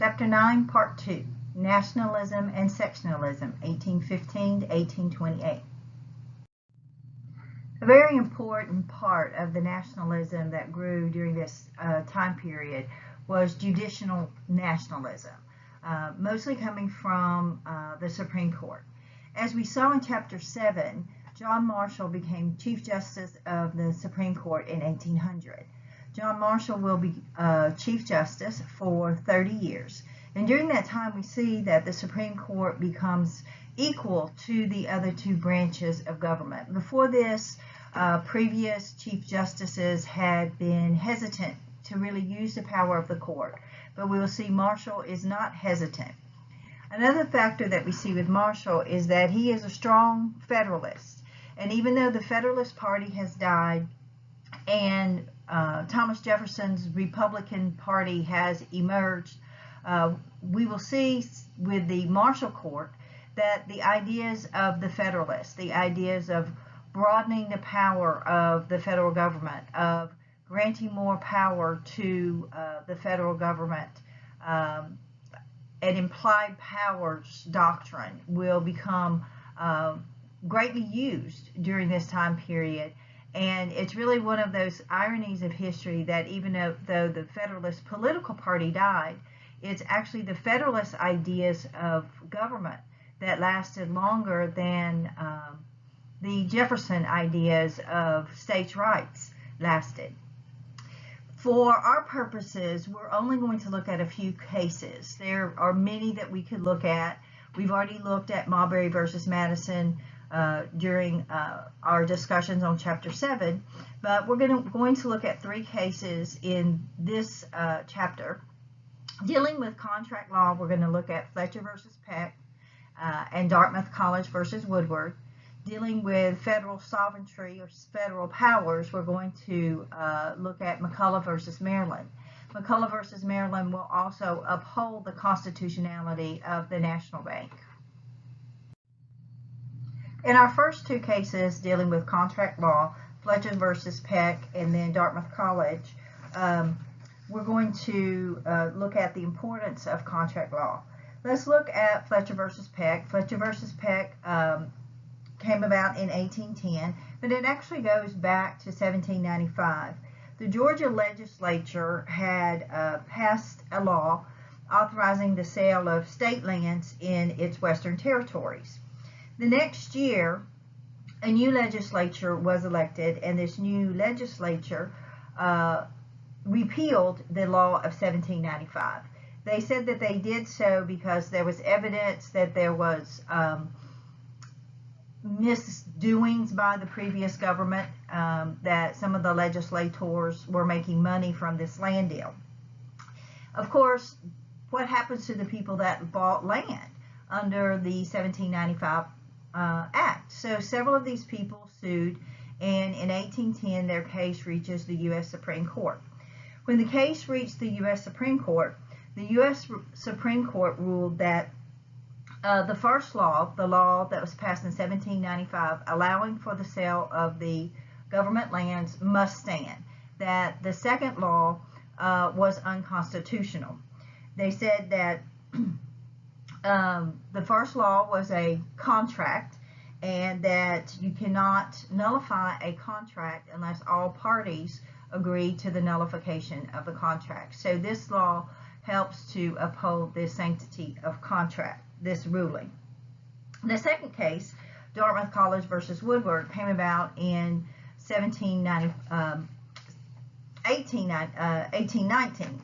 Chapter 9, Part 2, Nationalism and Sectionalism, 1815 to 1828. A very important part of the nationalism that grew during this time period was judicial nationalism, mostly coming from the Supreme Court. As we saw in Chapter 7, John Marshall became Chief Justice of the Supreme Court in 1800. John Marshall will be Chief Justice for 30 years. And during that time, we see that the Supreme Court becomes equal to the other two branches of government. Before this, previous Chief Justices had been hesitant to really use the power of the court. But we will see Marshall is not hesitant. Another factor that we see with Marshall is that he is a strong Federalist. And even though the Federalist Party has died and Thomas Jefferson's Republican Party has emerged, we will see with the Marshall Court that the ideas of the Federalists, the ideas of broadening the power of the federal government, of granting more power to the federal government, an implied powers doctrine will become greatly used during this time period. And it's really one of those ironies of history that even though the Federalist political party died, it's actually the Federalist ideas of government that lasted longer than the Jefferson ideas of states' rights lasted. For our purposes, we're only going to look at a few cases. There are many that we could look at. We've already looked at Marbury versus Madison during our discussions on Chapter 7, but we're going to look at three cases in this chapter. Dealing with contract law, we're going to look at Fletcher versus Peck and Dartmouth College versus Woodward. Dealing with federal sovereignty or federal powers, we're going to look at McCulloch versus Maryland. McCulloch versus Maryland will also uphold the constitutionality of the National Bank. In our first two cases dealing with contract law, Fletcher versus Peck and then Dartmouth College, we're going to look at the importance of contract law. Let's look at Fletcher versus Peck. Fletcher versus Peck came about in 1810, but it actually goes back to 1795. The Georgia legislature had passed a law authorizing the sale of state lands in its western territories. The next year, a new legislature was elected, and this new legislature repealed the law of 1795. They said that they did so because there was evidence that there was misdoings by the previous government, that some of the legislators were making money from this land deal. Of course, what happens to the people that bought land under the 1795 Act? So several of these people sued, and in 1810 their case reaches the U.S. Supreme Court. When the case reached the U.S. Supreme Court, the U.S. Supreme Court ruled that the first law, the law that was passed in 1795, allowing for the sale of the government lands, must stand. That the second law was unconstitutional. They said that the first law was a contract, and that you cannot nullify a contract unless all parties agree to the nullification of the contract. So this law helps to uphold the sanctity of contract, this ruling. The second case, Dartmouth College versus Woodward, came about in 1819.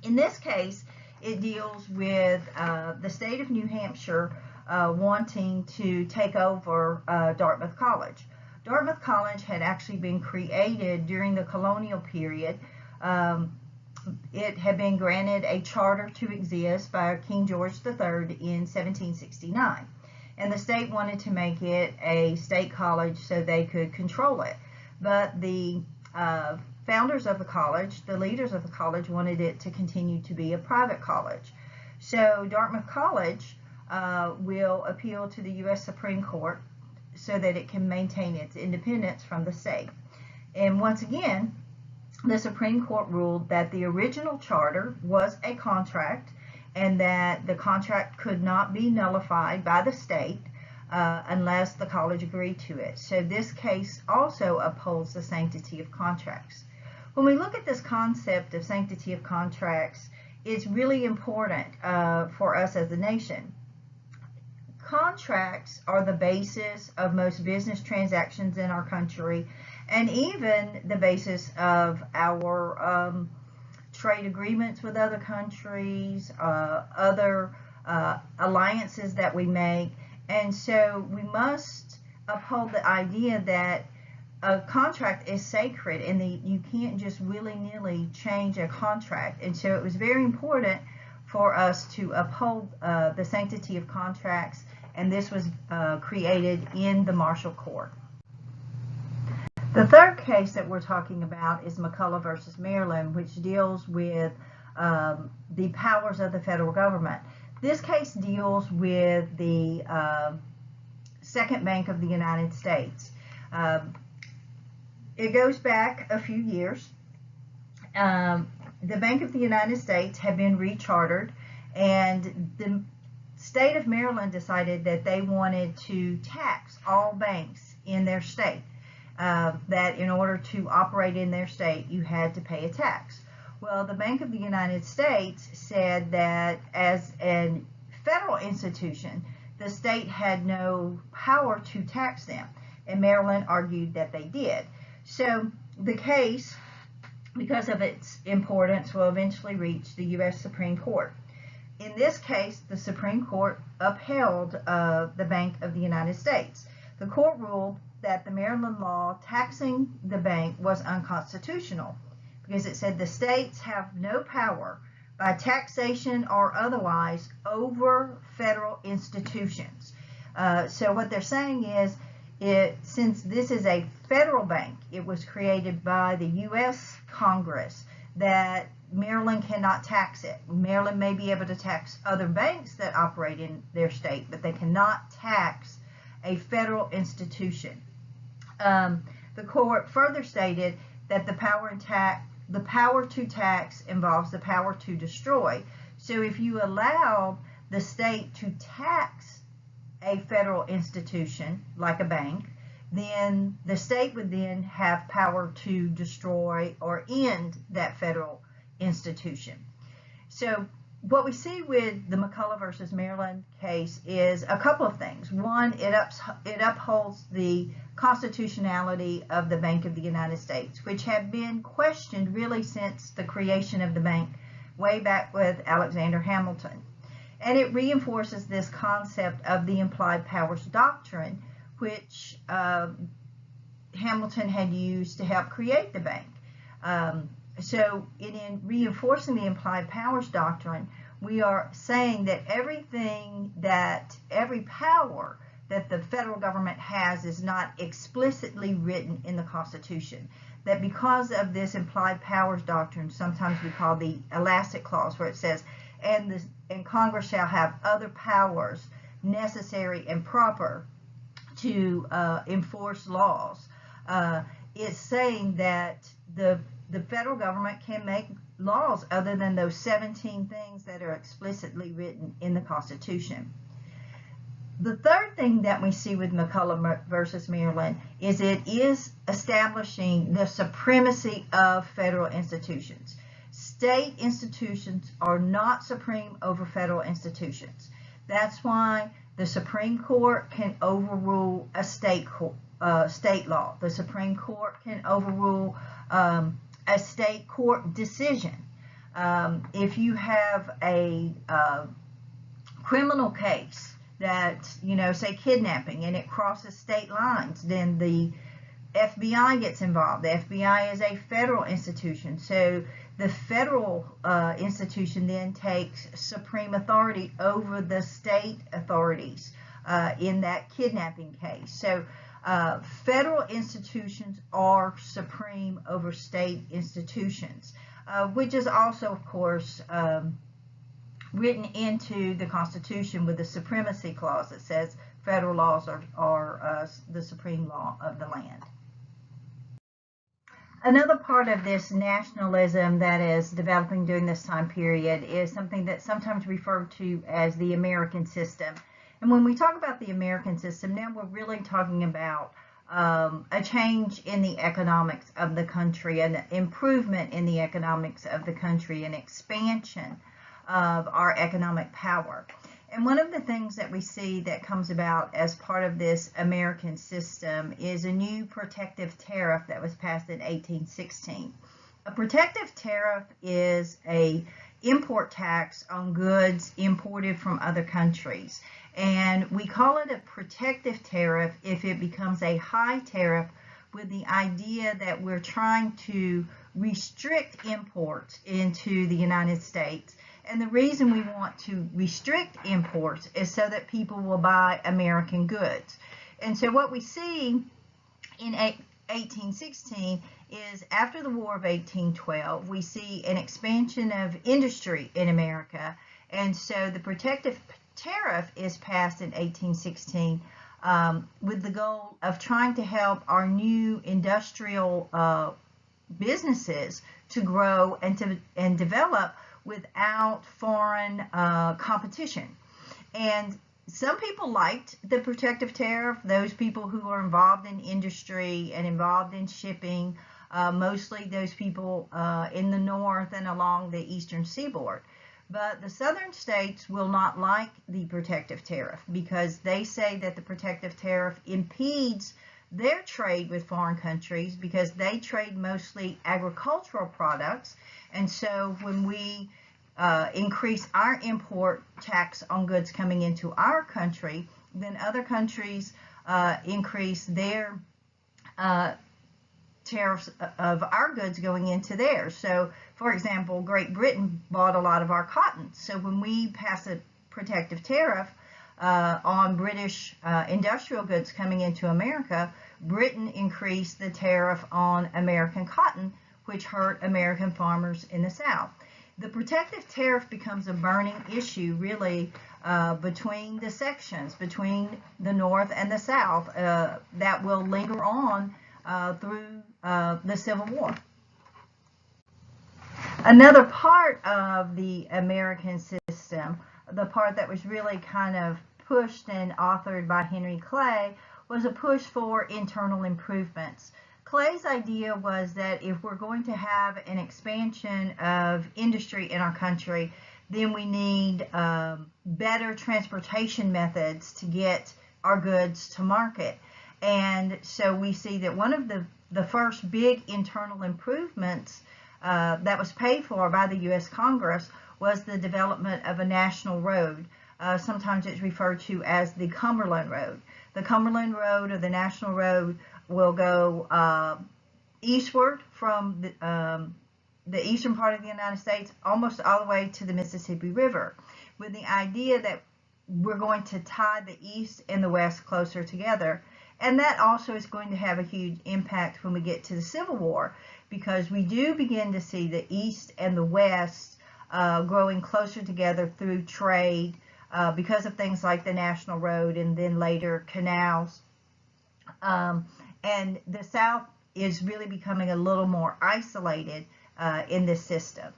In this case, it deals with the state of New Hampshire wanting to take over Dartmouth College. Dartmouth College had actually been created during the colonial period. It had been granted a charter to exist by King George III in 1769. And the state wanted to make it a state college so they could control it. But the founders of the college, the leaders of the college, wanted it to continue to be a private college. So Dartmouth College will appeal to the U.S. Supreme Court so that it can maintain its independence from the state. And once again, the Supreme Court ruled that the original charter was a contract and that the contract could not be nullified by the state unless the college agreed to it. So this case also upholds the sanctity of contracts. When we look at this concept of sanctity of contracts, it's really important for us as a nation. Contracts are the basis of most business transactions in our country, and even the basis of our trade agreements with other countries, other alliances that we make. And so we must uphold the idea that a contract is sacred and you can't just willy-nilly change a contract. And so it was very important for us to uphold the sanctity of contracts, and this was created in the Marshall Court. The third case that we're talking about is McCullough versus Maryland, which deals with the powers of the federal government. This case deals with the Second Bank of the United States. It goes back a few years. The Bank of the United States had been rechartered, and the state of Maryland decided that they wanted to tax all banks in their state. That in order to operate in their state, you had to pay a tax. Well, the Bank of the United States said that as a federal institution, the state had no power to tax them, and Maryland argued that they did. So the case, because of its importance, will eventually reach the U.S. Supreme Court. In this case, the Supreme Court upheld the Bank of the United States. The court ruled that the Maryland law taxing the bank was unconstitutional because it said the states have no power by taxation or otherwise over federal institutions. So what they're saying is, since this is a federal bank, it was created by the U.S. Congress, that Maryland cannot tax it. Maryland may be able to tax other banks that operate in their state, but they cannot tax a federal institution. The court further stated that the power to tax involves the power to destroy. So if you allow the state to tax a federal institution like a bank, then the state would then have power to destroy or end that federal institution. So what we see with the McCullough versus Maryland case is a couple of things. One, it upholds the constitutionality of the Bank of the United States, which had been questioned really since the creation of the bank way back with Alexander Hamilton. And it reinforces this concept of the implied powers doctrine, which Hamilton had used to help create the bank. So in reinforcing the implied powers doctrine, we are saying that every power that the federal government has is not explicitly written in the Constitution. That because of this implied powers doctrine, sometimes we call the elastic clause, where it says, and Congress shall have other powers necessary and proper to enforce laws. It's saying that the federal government can make laws other than those 17 things that are explicitly written in the Constitution. The third thing that we see with McCullough versus Maryland is it is establishing the supremacy of federal institutions. State institutions are not supreme over federal institutions. That's why the Supreme Court can overrule a state law. The Supreme Court can overrule a state court decision. If you have a criminal case that, say kidnapping, and it crosses state lines, then the FBI gets involved. The FBI is a federal institution, so the federal institution then takes supreme authority over the state authorities in that kidnapping case. So federal institutions are supreme over state institutions, which is also, of course, written into the Constitution with the supremacy clause that says federal laws are the supreme law of the land. Another part of this nationalism that is developing during this time period is something that's sometimes referred to as the American system. And when we talk about the American system, now we're really talking about a change in the economics of the country, an improvement in the economics of the country, an expansion of our economic power. And one of the things that we see that comes about as part of this American system is a new protective tariff that was passed in 1816. A protective tariff is an import tax on goods imported from other countries. And we call it a protective tariff if it becomes a high tariff with the idea that we're trying to restrict imports into the United States. And the reason we want to restrict imports is so that people will buy American goods. And so what we see in 1816 is after the War of 1812, we see an expansion of industry in America. And so the protective tariff is passed in 1816 with the goal of trying to help our new industrial businesses to grow and develop without foreign competition. And some people liked the protective tariff, those people who are involved in industry and involved in shipping, mostly those people in the north and along the eastern seaboard. But the southern states will not like the protective tariff because they say that the protective tariff impedes their trade with foreign countries because they trade mostly agricultural products. And so when we increase our import tax on goods coming into our country, then other countries increase their tariffs of our goods going into theirs. So, for example, Great Britain bought a lot of our cotton. So when we pass a protective tariff on British industrial goods coming into America, Britain increased the tariff on American cotton, which hurt American farmers in the South. The protective tariff becomes a burning issue, really, between the sections, between the North and the South, that will linger on through the Civil War. Another part of the American system, the part that was really kind of pushed and authored by Henry Clay, was a push for internal improvements. Clay's idea was that if we're going to have an expansion of industry in our country, then we need better transportation methods to get our goods to market. And so we see that one of the first big internal improvements that was paid for by the U.S. Congress was the development of a national road. Sometimes it's referred to as the Cumberland Road. The Cumberland Road or the National Road will go eastward from the eastern part of the United States almost all the way to the Mississippi River, with the idea that we're going to tie the East and the West closer together. And that also is going to have a huge impact when we get to the Civil War, because we do begin to see the East and the West growing closer together through trade because of things like the National Road and then later canals. And the South is really becoming a little more isolated in this system.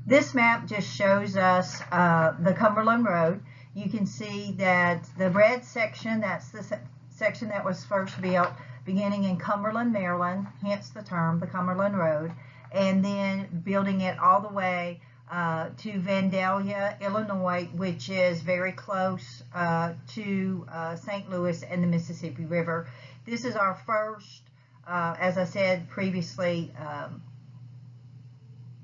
This map just shows us the Cumberland Road. You can see that the red section, that's the section that was first built beginning in Cumberland, Maryland, hence the term, the Cumberland Road, and then building it all the way to Vandalia, Illinois, which is very close to St. Louis and the Mississippi River. This is our first, as I said previously,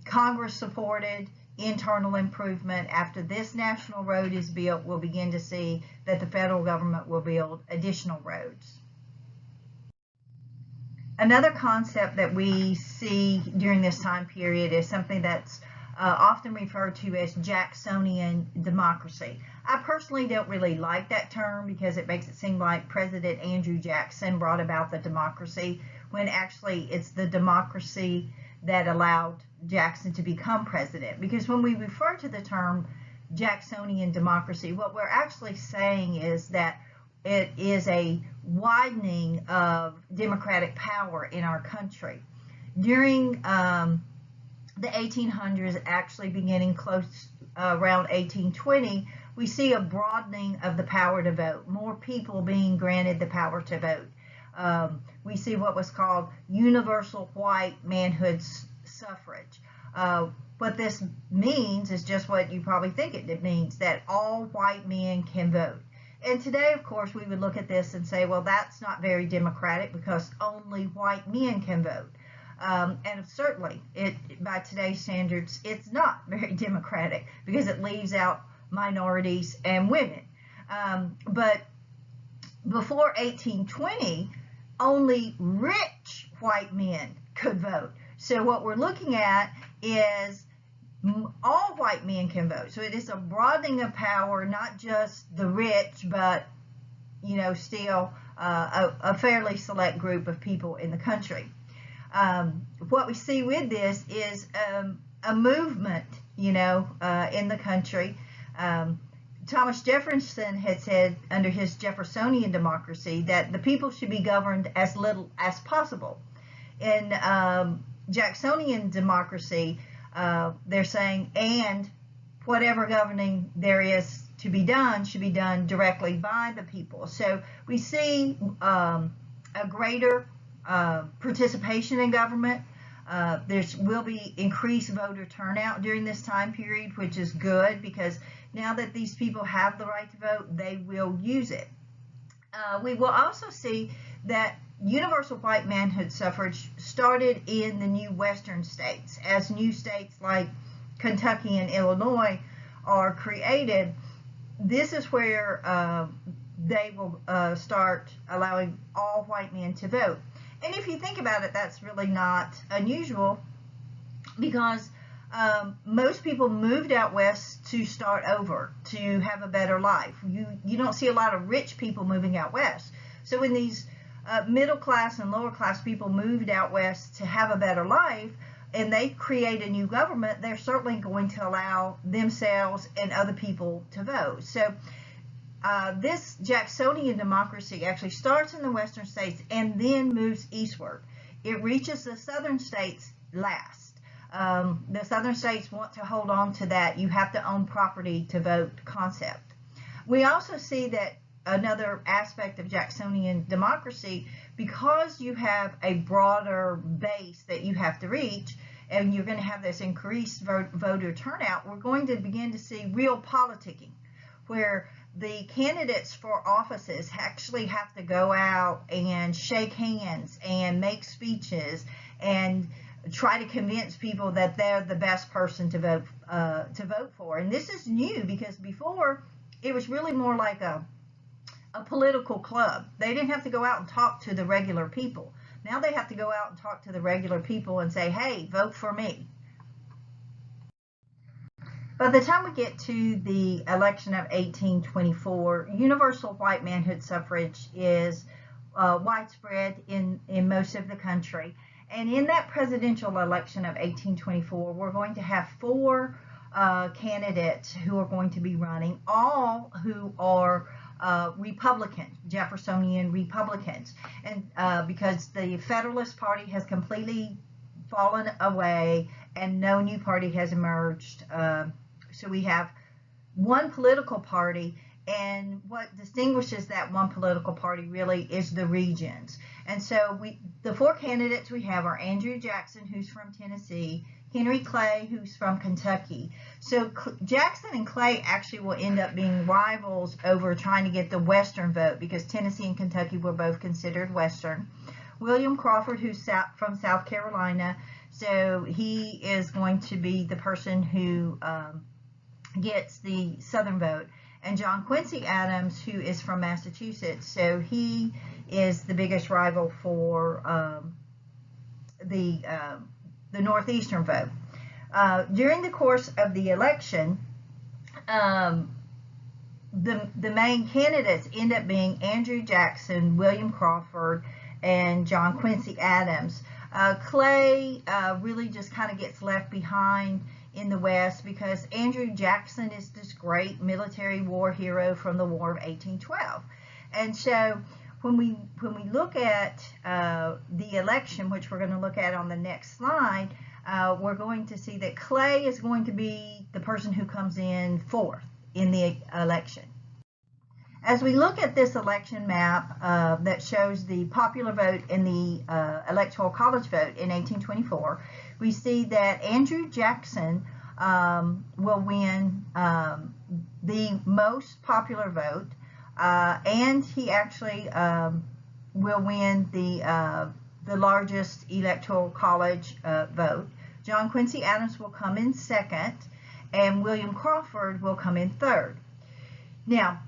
Congress-supported internal improvement. After this national road is built, we'll begin to see that the federal government will build additional roads. Another concept that we see during this time period is something that's often referred to as Jacksonian democracy. I personally don't really like that term because it makes it seem like President Andrew Jackson brought about the democracy, when actually it's the democracy that allowed Jackson to become president. Because when we refer to the term Jacksonian democracy, what we're actually saying is that it is a widening of democratic power in our country. During the 1800s, actually beginning close around 1820, we see a broadening of the power to vote, more people being granted the power to vote. We see what was called universal white manhood suffrage. What this means is just what you probably think it means, that all white men can vote. And today, of course, we would look at this and say, well, that's not very democratic because only white men can vote. And certainly, by today's standards, it's not very democratic because it leaves out minorities and women. But before 1820, only rich white men could vote. So what we're looking at is all white men can vote. So it is a broadening of power, not just the rich, but still a fairly select group of people in the country. What we see with this is a movement, in the country. Thomas Jefferson had said under his Jeffersonian democracy that the people should be governed as little as possible. In Jacksonian democracy, they're saying, and whatever governing there is to be done should be done directly by the people. So we see a greater participation in government. There will be increased voter turnout during this time period, which is good because now that these people have the right to vote, they will use it. We will also see that universal white manhood suffrage started in the new western states. As new states like Kentucky and Illinois are created, this is where they will start allowing all white men to vote. And if you think about it, that's really not unusual because most people moved out west to start over, to have a better life. You don't see a lot of rich people moving out west. So when these middle class and lower class people moved out west to have a better life, and they create a new government, they're certainly going to allow themselves and other people to vote. So this Jacksonian democracy actually starts in the western states and then moves eastward. It reaches the southern states last. The southern states want to hold on to that you have to own property to vote concept. We also see that another aspect of Jacksonian democracy, because you have a broader base that you have to reach, and you're going to have this increased voter turnout, we're going to begin to see real politicking, where the candidates for offices actually have to go out and shake hands and make speeches and try to convince people that they're the best person to vote for. And this is new because before it was really more like a political club. They didn't have to go out and talk to the regular people. Now they have to go out and talk to the regular people and say, hey, vote for me. By the time we get to the election of 1824, universal white manhood suffrage is widespread in most of the country. And in that presidential election of 1824, we're going to have four candidates who are going to be running, all who are Republican, Jeffersonian Republicans. And because the Federalist Party has completely fallen away and no new party has emerged. So we have one political party, and what distinguishes that one political party really is the regions. And so the four candidates we have are Andrew Jackson, who's from Tennessee, Henry Clay, who's from Kentucky. So Jackson and Clay actually will end up being rivals over trying to get the Western vote because Tennessee and Kentucky were both considered Western. William Crawford, who's from South Carolina, so he is going to be the person who gets the Southern vote. And John Quincy Adams, who is from Massachusetts, so he is the biggest rival for the Northeastern vote. During the course of the election, the main candidates end up being Andrew Jackson, William Crawford, and John Quincy Adams. Clay really just kind of gets left behind in the West because Andrew Jackson is this great military war hero from the War of 1812. And so when we look at the election, which we're going to look at on the next slide, we're going to see that Clay is going to be the person who comes in fourth in the election. As we look at this election map that shows the popular vote and the Electoral College vote in 1824, we see that Andrew Jackson will win the most popular vote, and he actually will win the largest Electoral College vote. John Quincy Adams will come in second, and William Crawford will come in third. Now,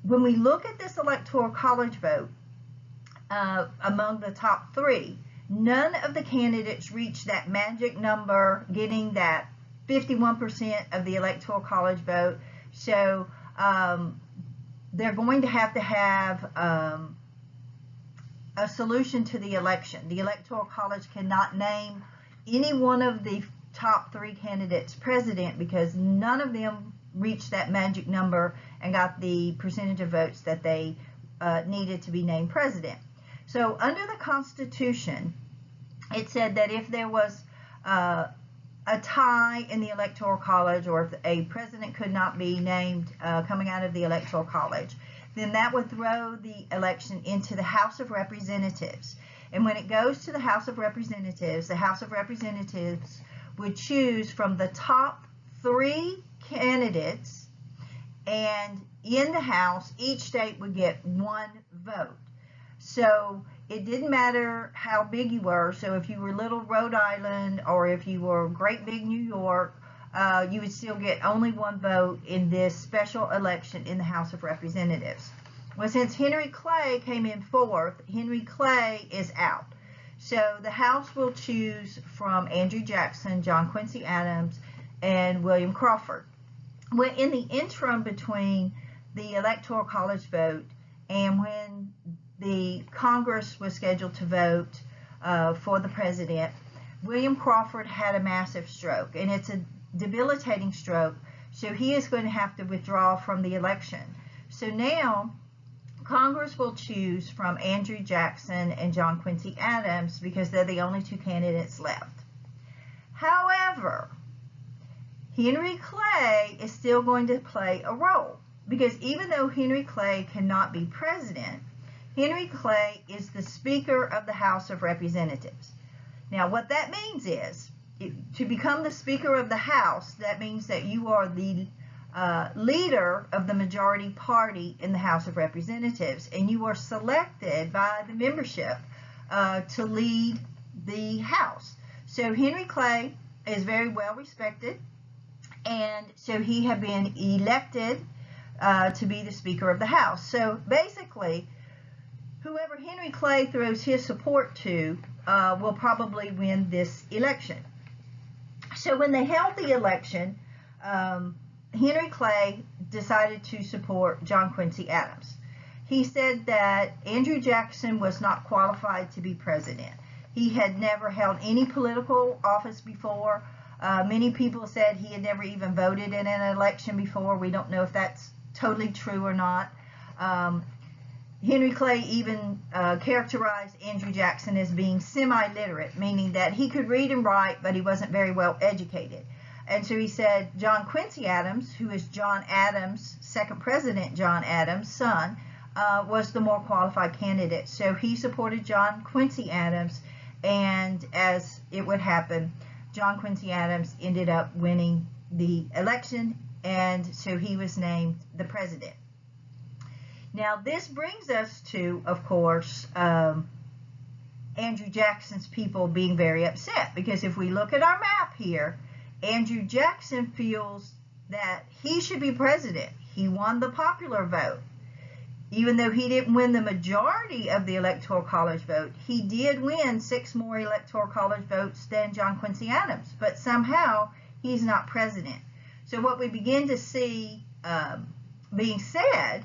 when we look at this Electoral College vote, among the top three, none of the candidates reached that magic number, getting that 51% of the Electoral College vote. So they're going to have a solution to the election. The Electoral College cannot name any one of the top three candidates president because none of them reached that magic number and got the percentage of votes that they needed to be named president. So under the Constitution, it said that if there was a tie in the Electoral College, or if a president could not be named coming out of the Electoral College, then that would throw the election into the House of Representatives. And when it goes to the House of Representatives, the House of Representatives would choose from the top three candidates, and in the House, each state would get one vote. So it didn't matter how big you were. So if you were little Rhode Island, or if you were great big New York, you would still get only one vote in this special election in the House of Representatives. Well, since Henry Clay came in fourth, Henry Clay is out. So the House will choose from Andrew Jackson, John Quincy Adams, and William Crawford. Well, in the interim between the Electoral College vote and when the Congress was scheduled to vote for the president, William Crawford had a massive stroke, and it's a debilitating stroke, so he is going to have to withdraw from the election. So now Congress will choose from Andrew Jackson and John Quincy Adams because they're the only two candidates left. However, Henry Clay is still going to play a role, because even though Henry Clay cannot be president, Henry Clay is the Speaker of the House of Representatives. Now, what that means is, to become the Speaker of the House, that means that you are the leader of the majority party in the House of Representatives, and you are selected by the membership to lead the House. So Henry Clay is very well respected, and so he had been elected to be the Speaker of the House. So basically, whoever Henry Clay throws his support to will probably win this election. So when they held the election, Henry Clay decided to support John Quincy Adams. He said that Andrew Jackson was not qualified to be president. He had never held any political office before. Many people said he had never even voted in an election before. We don't know if that's totally true or not. Henry Clay even characterized Andrew Jackson as being semi-literate, meaning that he could read and write, but he wasn't very well educated. And so he said John Quincy Adams, who is John Adams, second President John Adams' son, was the more qualified candidate. So he supported John Quincy Adams, and as it would happen, John Quincy Adams ended up winning the election, and so he was named the president. Now, this brings us to, of course, Andrew Jackson's people being very upset, because if we look at our map here, Andrew Jackson feels that he should be president. He won the popular vote. Even though he didn't win the majority of the Electoral College vote, he did win 6 more Electoral College votes than John Quincy Adams, but somehow he's not president. So what we begin to see being said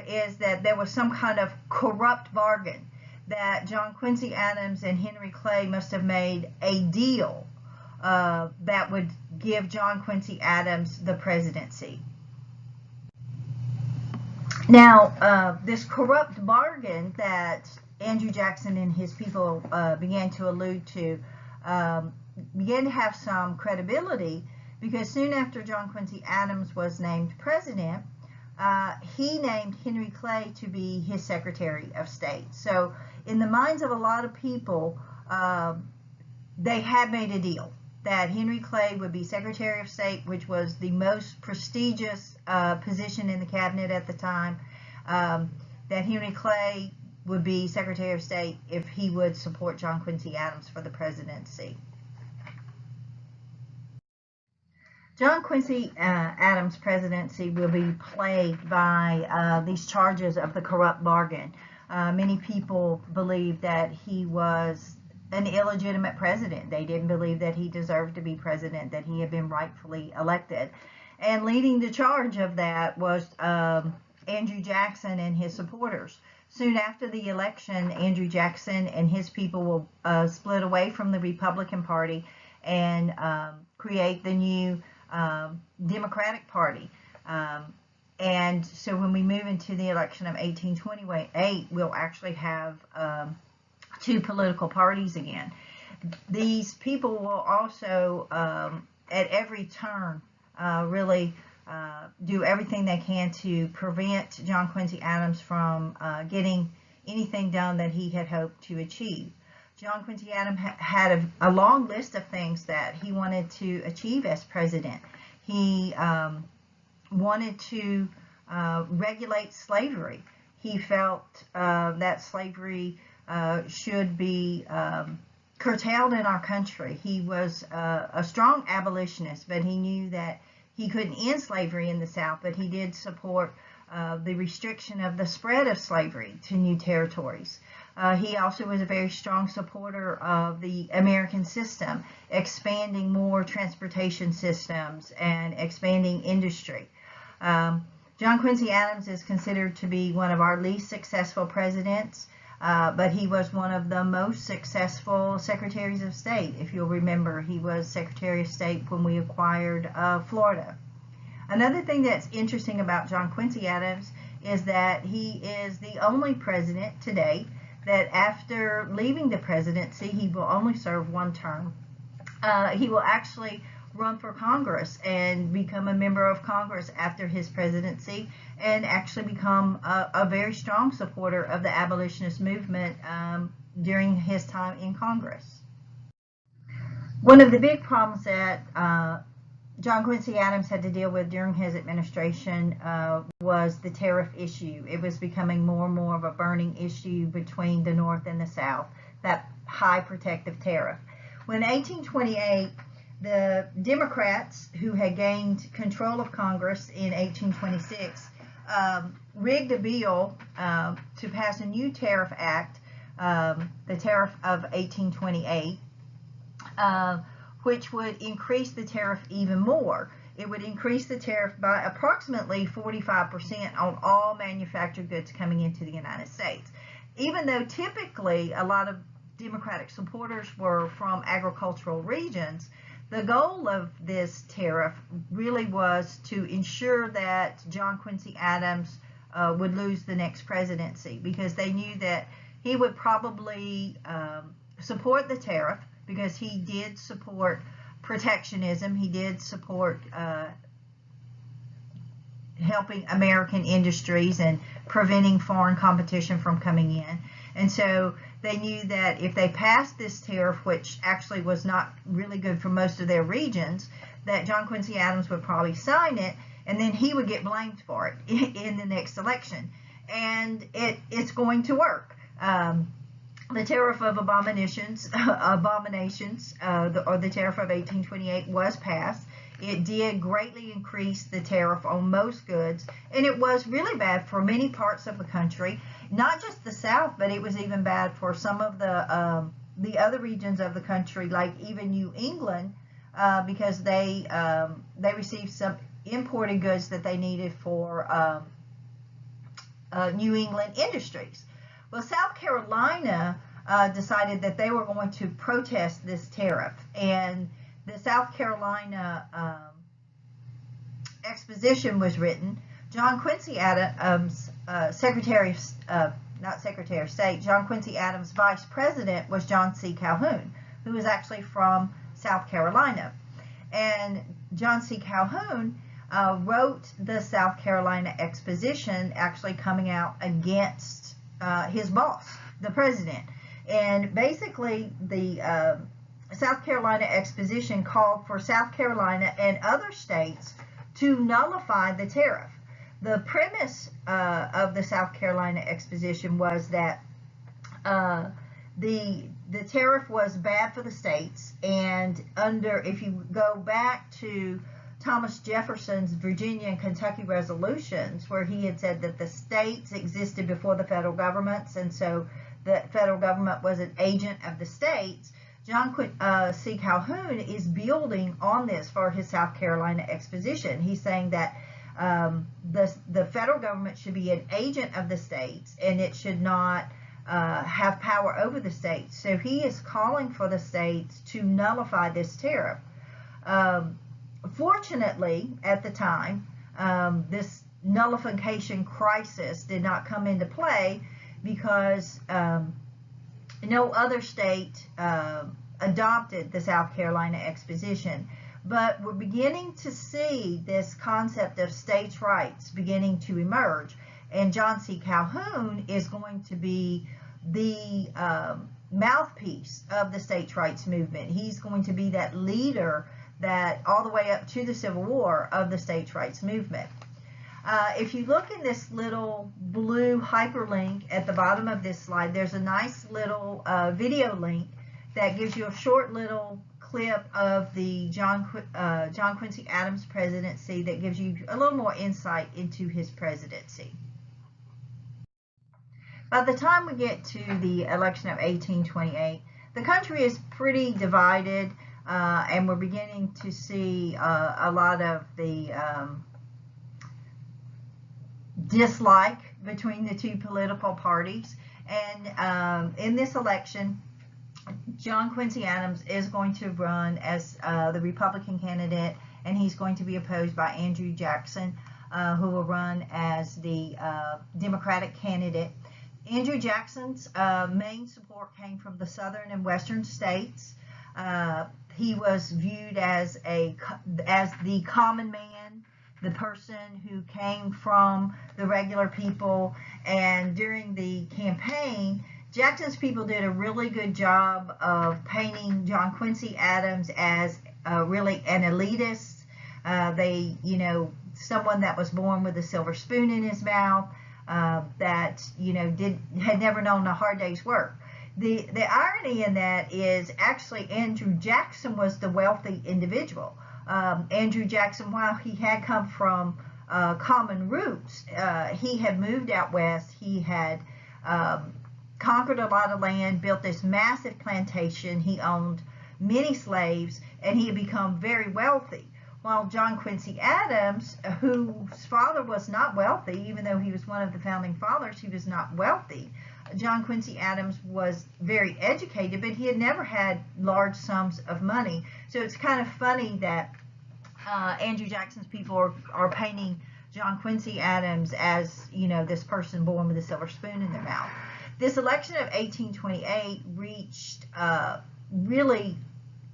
is that there was some kind of corrupt bargain, that John Quincy Adams and Henry Clay must have made a deal that would give John Quincy Adams the presidency. Now, this corrupt bargain that Andrew Jackson and his people began to allude to began to have some credibility, because soon after John Quincy Adams was named president, he named Henry Clay to be his Secretary of State. So in the minds of a lot of people, they had made a deal that Henry Clay would be Secretary of State, which was the most prestigious position in the cabinet at the time, that Henry Clay would be Secretary of State if he would support John Quincy Adams for the presidency. John Quincy Adams' presidency will be plagued by these charges of the corrupt bargain. Many people believe that he was an illegitimate president. They didn't believe that he deserved to be president, that he had been rightfully elected. And leading the charge of that was Andrew Jackson and his supporters. Soon after the election, Andrew Jackson and his people will split away from the Republican Party and create the new Democratic Party. And so when we move into the election of 1828, we'll actually have two political parties again. These people will also, at every turn, really do everything they can to prevent John Quincy Adams from getting anything done that he had hoped to achieve. John Quincy Adams had a long list of things that he wanted to achieve as president. He wanted to regulate slavery. He felt that slavery should be curtailed in our country. He was a strong abolitionist, but he knew that he couldn't end slavery in the South, but he did support the restriction of the spread of slavery to new territories. He also was a very strong supporter of the American system, expanding more transportation systems and expanding industry. John Quincy Adams is considered to be one of our least successful presidents, but he was one of the most successful secretaries of state. If you'll remember, he was Secretary of State when we acquired Florida. Another thing that's interesting about John Quincy Adams is that he is the only president today that after leaving the presidency, he will only serve one term. He will actually run for Congress and become a member of Congress after his presidency, and actually become a very strong supporter of the abolitionist movement during his time in Congress. One of the big problems that John Quincy Adams had to deal with during his administration was the tariff issue. It was becoming more and more of a burning issue between the North and the South, that high protective tariff. When in 1828, the Democrats, who had gained control of Congress in 1826, rigged a bill to pass a new tariff act, the Tariff of 1828, which would increase the tariff even more. It would increase the tariff by approximately 45% on all manufactured goods coming into the United States. Even though typically a lot of Democratic supporters were from agricultural regions, the goal of this tariff really was to ensure that John Quincy Adams would lose the next presidency, because they knew that he would probably support the tariff, because he did support protectionism. He did support helping American industries and preventing foreign competition from coming in. And so they knew that if they passed this tariff, which actually was not really good for most of their regions, that John Quincy Adams would probably sign it, and then he would get blamed for it in the next election. And it's going to work. The tariff of abominations, or the tariff of 1828 was passed. It did greatly increase the tariff on most goods, and it was really bad for many parts of the country, not just the South, but it was even bad for some of the other regions of the country, like even New England, because they received some imported goods that they needed for New England industries. Well, South Carolina decided that they were going to protest this tariff, and the South Carolina exposition was written. John Quincy Adams not Secretary of State, John Quincy Adams' vice president was John C. Calhoun, who was actually from South Carolina. And John C. Calhoun wrote the South Carolina Exposition, actually coming out against his boss, the president. And basically, the South Carolina Exposition called for South Carolina and other states to nullify the tariff. The premise of the South Carolina Exposition was that the tariff was bad for the states, and if you go back to Thomas Jefferson's Virginia and Kentucky resolutions, where he had said that the states existed before the federal governments, and so the federal government was an agent of the states, John C. Calhoun is building on this for his South Carolina Exposition. He's saying that the federal government should be an agent of the states, and it should not have power over the states. So he is calling for the states to nullify this tariff. Fortunately, at the time, this nullification crisis did not come into play because no other state adopted the South Carolina Exposition. But we're beginning to see this concept of states' rights beginning to emerge. And John C. Calhoun is going to be the mouthpiece of the states' rights movement. He's going to be that leader that all the way up to the Civil War of the states' rights movement. If you look in this little blue hyperlink at the bottom of this slide, there's a nice little video link that gives you a short little clip of the John Quincy Adams presidency that gives you a little more insight into his presidency. By the time we get to the election of 1828, the country is pretty divided, and we're beginning to see a lot of the dislike between the two political parties. And in this election, John Quincy Adams is going to run as the Republican candidate, and he's going to be opposed by Andrew Jackson, who will run as the Democratic candidate. Andrew Jackson's main support came from the southern and western states. He was viewed as the common man, the person who came from the regular people. And during the campaign, Jackson's people did a really good job of painting John Quincy Adams as really an elitist. Someone that was born with a silver spoon in his mouth, that had never known a hard day's work. The irony in that is actually Andrew Jackson was the wealthy individual. Andrew Jackson, while he had come from common roots, he had moved out west. He had conquered a lot of land, built this massive plantation. He owned many slaves, and he had become very wealthy. While John Quincy Adams, whose father was not wealthy, even though he was one of the founding fathers, he was not wealthy. John Quincy Adams was very educated, but he had never had large sums of money. So it's kind of funny that Andrew Jackson's people are painting John Quincy Adams as, this person born with a silver spoon in their mouth. This election of 1828 reached really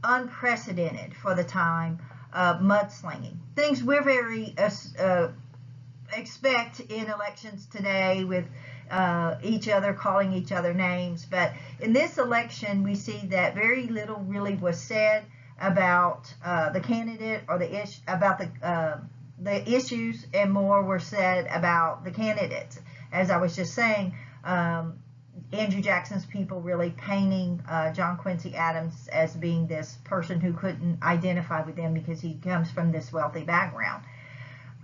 unprecedented for the time mudslinging. Things we're very expect in elections today, with each other calling each other names. But in this election, we see that very little really was said about the candidate or about the issues, and more were said about the candidates. As I was just saying, Andrew Jackson's people really painting John Quincy Adams as being this person who couldn't identify with them because he comes from this wealthy background.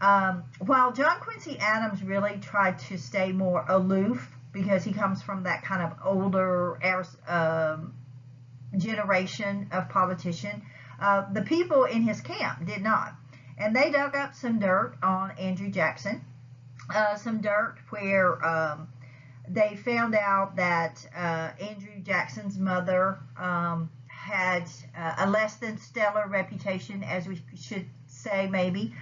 While John Quincy Adams really tried to stay more aloof because he comes from that kind of older generation of politician, the people in his camp did not. And they dug up some dirt on Andrew Jackson, some dirt where they found out that Andrew Jackson's mother had a less than stellar reputation, as we should say maybe.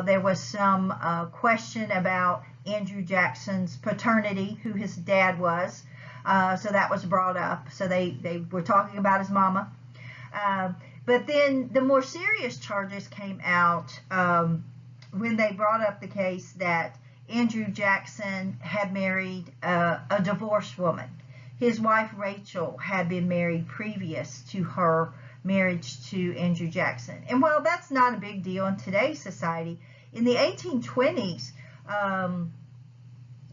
There was some question about Andrew Jackson's paternity, who his dad was. So that was brought up. So they were talking about his mama. But then the more serious charges came out when they brought up the case that Andrew Jackson had married a divorced woman. His wife Rachel had been married previous to her marriage to Andrew Jackson. And while that's not a big deal in today's society, in the 1820s,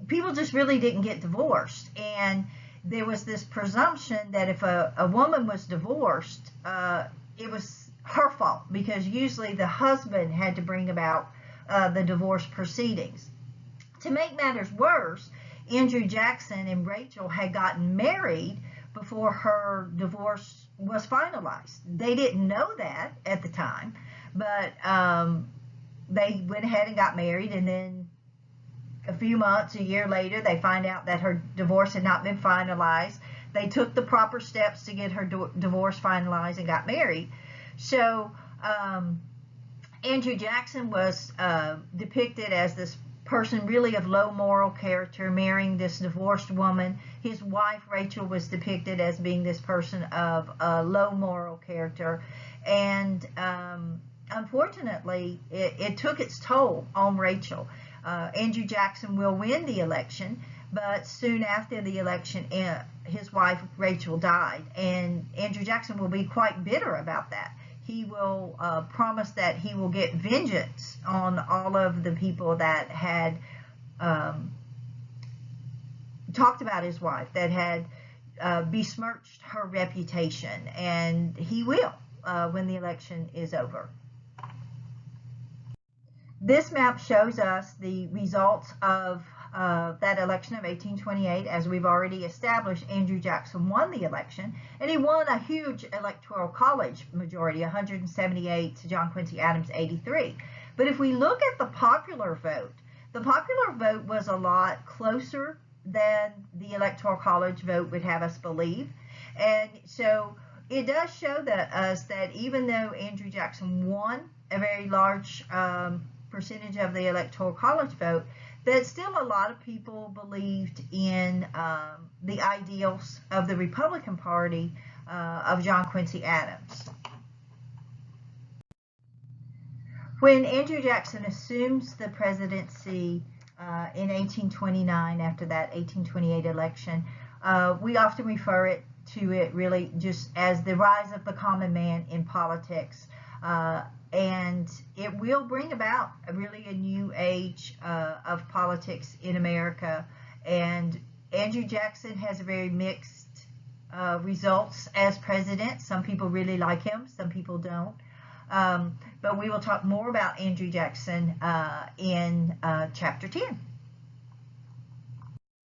people just really didn't get divorced. And there was this presumption that if a woman was divorced, it was her fault, because usually the husband had to bring about the divorce proceedings. To make matters worse, Andrew Jackson and Rachel had gotten married before her divorce was finalized. They didn't know that at the time, but they went ahead and got married, and then a few months, a year later, they find out that her divorce had not been finalized. They took the proper steps to get her divorce finalized and got married. So Andrew Jackson was depicted as this person really of low moral character, marrying this divorced woman. His wife Rachel was depicted as being this person of low moral character, and unfortunately it took its toll on Rachel. Andrew Jackson will win the election, but soon after the election his wife Rachel died, and Andrew Jackson will be quite bitter about that. He will promise that he will get vengeance on all of the people that had talked about his wife, that had besmirched her reputation, and he will when the election is over. This map shows us the results of that election of 1828. As we've already established, Andrew Jackson won the election, and he won a huge electoral college majority, 178 to John Quincy Adams' 83. But if we look at the popular vote was a lot closer than the electoral college vote would have us believe. And so it does show us that even though Andrew Jackson won a very large percentage of the electoral college vote, that still a lot of people believed in the ideals of the Republican Party of John Quincy Adams. When Andrew Jackson assumes the presidency in 1829, after that 1828 election, we often refer to it really just as the rise of the common man in politics. And it will bring about really a new age of politics in America. And Andrew Jackson has a very mixed results as president. Some people really like him, some people don't. But we will talk more about Andrew Jackson in Chapter 10.